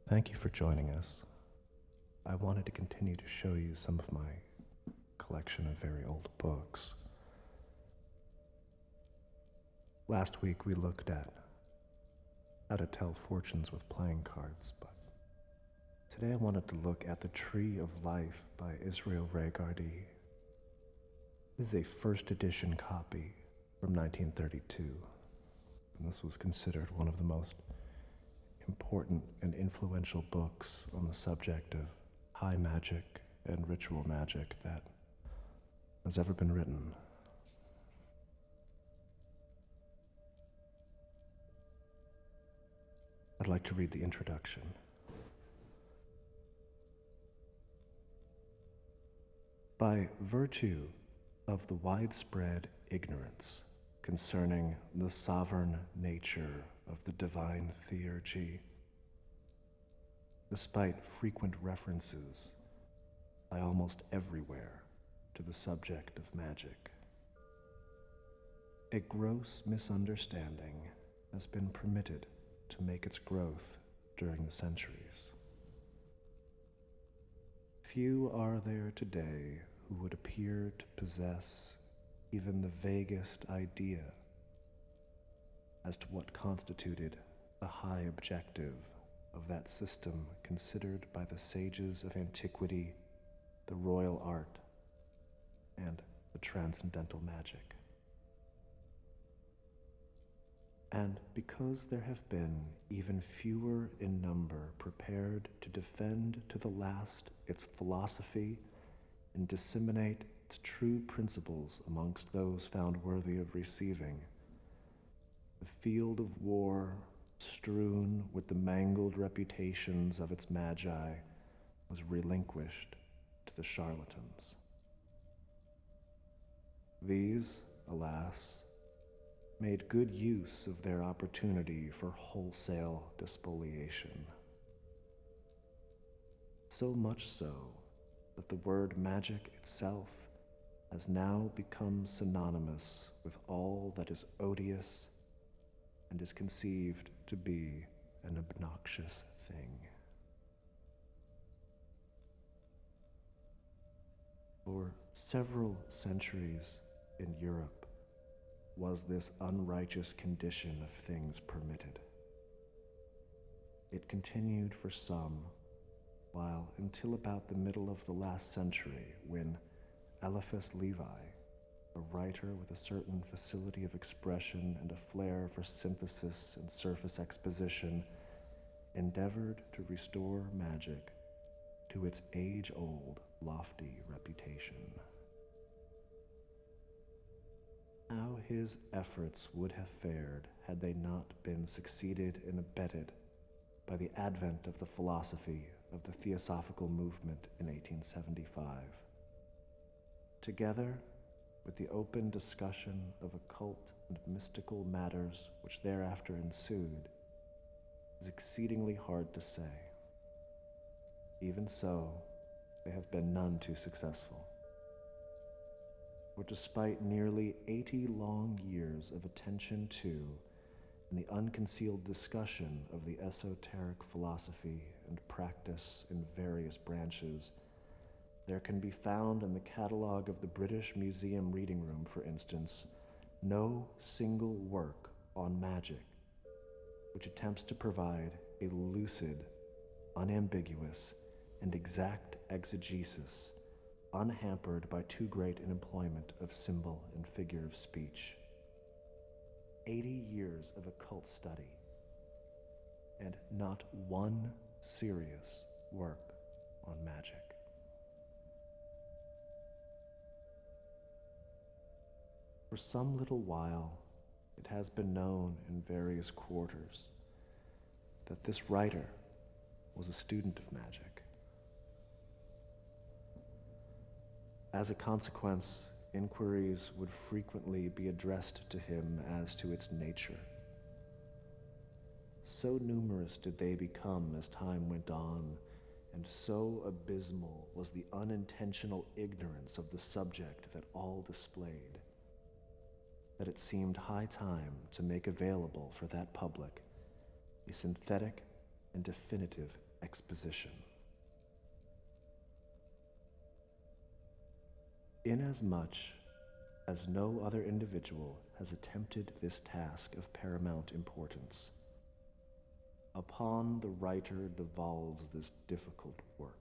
Thank you for joining us. I wanted to continue to show you some of my collection of very old books. Last week we looked at how to tell fortunes with playing cards, but today I wanted to look at The Tree of Life by Israel Ray Gardi. This is a first edition copy from 1932, and this was considered one of the most important and influential books on the subject of high magic and ritual magic that has ever been written. I'd like to read the introduction. By virtue of the widespread ignorance concerning the sovereign nature of the divine theurgy, despite frequent references by almost everywhere to the subject of magic, a gross misunderstanding has been permitted to make its growth during the centuries. Few are there today who would appear to possess even the vaguest idea as to what constituted the high objective of that system considered by the sages of antiquity the royal art and the transcendental magic. And because there have been even fewer in number prepared to defend to the last its philosophy and disseminate its true principles amongst those found worthy of receiving, the field of war, strewn with the mangled reputations of its magi, was relinquished to the charlatans. These, alas, made good use of their opportunity for wholesale despoliation. So much so that the word magic itself has now become synonymous with all that is odious and is conceived to be an obnoxious thing. For several centuries in Europe was this unrighteous condition of things permitted. It continued for some while until about the middle of the last century, when Eliphas Levi, a writer with a certain facility of expression and a flair for synthesis and surface exposition, endeavored to restore magic to its age-old, lofty reputation. How his efforts would have fared had they not been succeeded and abetted by the advent of the philosophy of the Theosophical movement in 1875, together with the open discussion of occult and mystical matters which thereafter ensued, is exceedingly hard to say. Even so, they have been none too successful. For despite nearly 80 long years of attention to and the unconcealed discussion of the esoteric philosophy and practice in various branches, there can be found in the catalogue of the British Museum Reading Room, for instance, no single work on magic which attempts to provide a lucid, unambiguous, and exact exegesis, unhampered by too great an employment of symbol and figure of speech. 80 years of occult study, and not one serious work on magic. For some little while, it has been known in various quarters that this writer was a student of magic. As a consequence, inquiries would frequently be addressed to him as to its nature. So numerous did they become as time went on, and so abysmal was the unintentional ignorance of the subject that all displayed, that it seemed high time to make available for that public a synthetic and definitive exposition. Inasmuch as no other individual has attempted this task of paramount importance, upon the writer devolves this difficult work.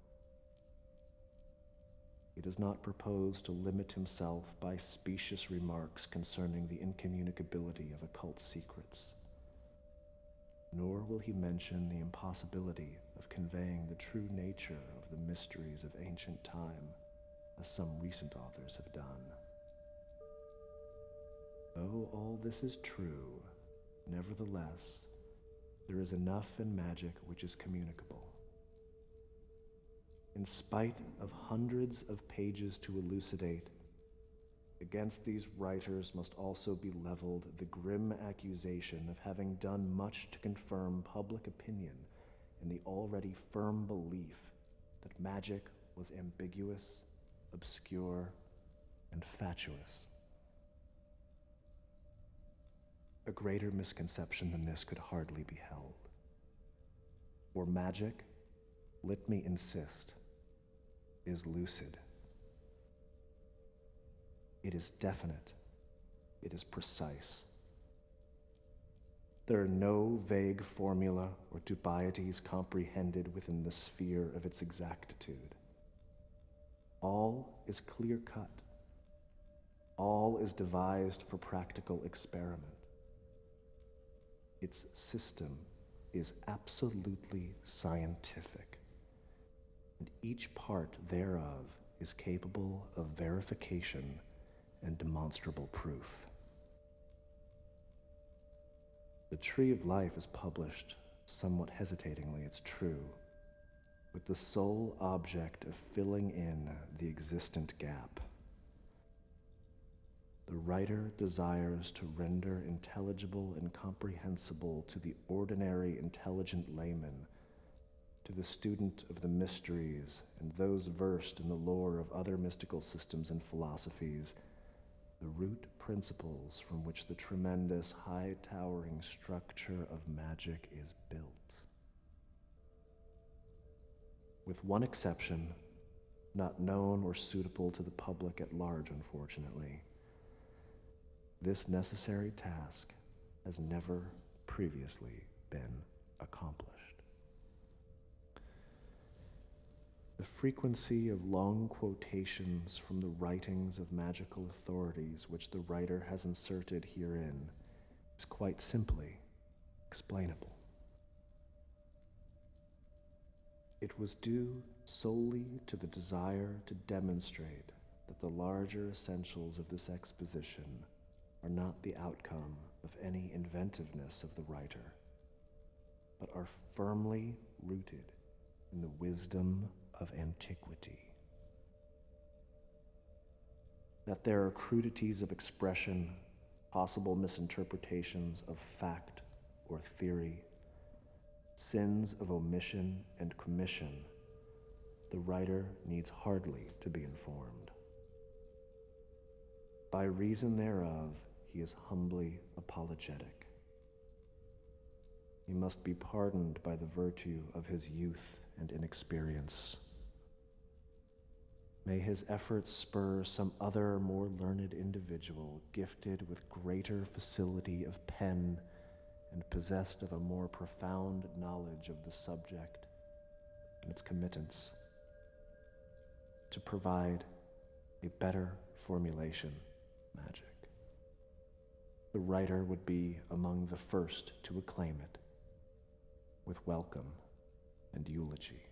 He does not propose to limit himself by specious remarks concerning the incommunicability of occult secrets, nor will he mention the impossibility of conveying the true nature of the mysteries of ancient time, as some recent authors have done. Though all this is true, nevertheless, there is enough in magic which is communicable. In spite of hundreds of pages to elucidate, against these writers must also be leveled the grim accusation of having done much to confirm public opinion in the already firm belief that magic was ambiguous, obscure, and fatuous. A greater misconception than this could hardly be held. For magic, let me insist, is lucid. It is definite. It is precise. There are no vague formula or dubieties comprehended within the sphere of its exactitude. All is clear-cut. All is devised for practical experiment. Its system is absolutely scientific, and each part thereof is capable of verification and demonstrable proof. The Tree of Life is published, somewhat hesitatingly, it's true, with the sole object of filling in the existent gap. The writer desires to render intelligible and comprehensible to the ordinary intelligent layman, to the student of the mysteries and those versed in the lore of other mystical systems and philosophies, the root principles from which the tremendous high-towering structure of magic is built. With one exception, not known or suitable to the public at large, unfortunately, this necessary task has never previously been accomplished. The frequency of long quotations from the writings of magical authorities which the writer has inserted herein is quite simply explainable. It was due solely to the desire to demonstrate that the larger essentials of this exposition are not the outcome of any inventiveness of the writer, but are firmly rooted in the wisdom of antiquity. That there are crudities of expression, possible misinterpretations of fact or theory, sins of omission and commission, the writer needs hardly to be informed. By reason thereof, he is humbly apologetic. He must be pardoned by the virtue of his youth and inexperience. May his efforts spur some other more learned individual, gifted with greater facility of pen and possessed of a more profound knowledge of the subject and its committance, to provide a better formulation of magic. The writer would be among the first to acclaim it with welcome and eulogy.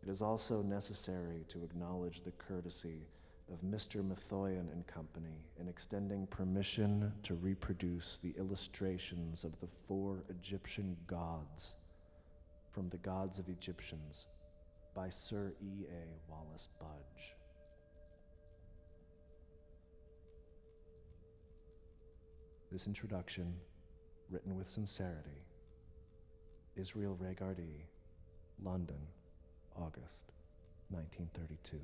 It is also necessary to acknowledge the courtesy of Mr. Methoyan and Company in extending permission to reproduce the illustrations of the 4 Egyptian gods from the Gods of Egyptians by Sir E.A. Wallace Budge. This introduction, written with sincerity, Israel Regardi, London, August 1932.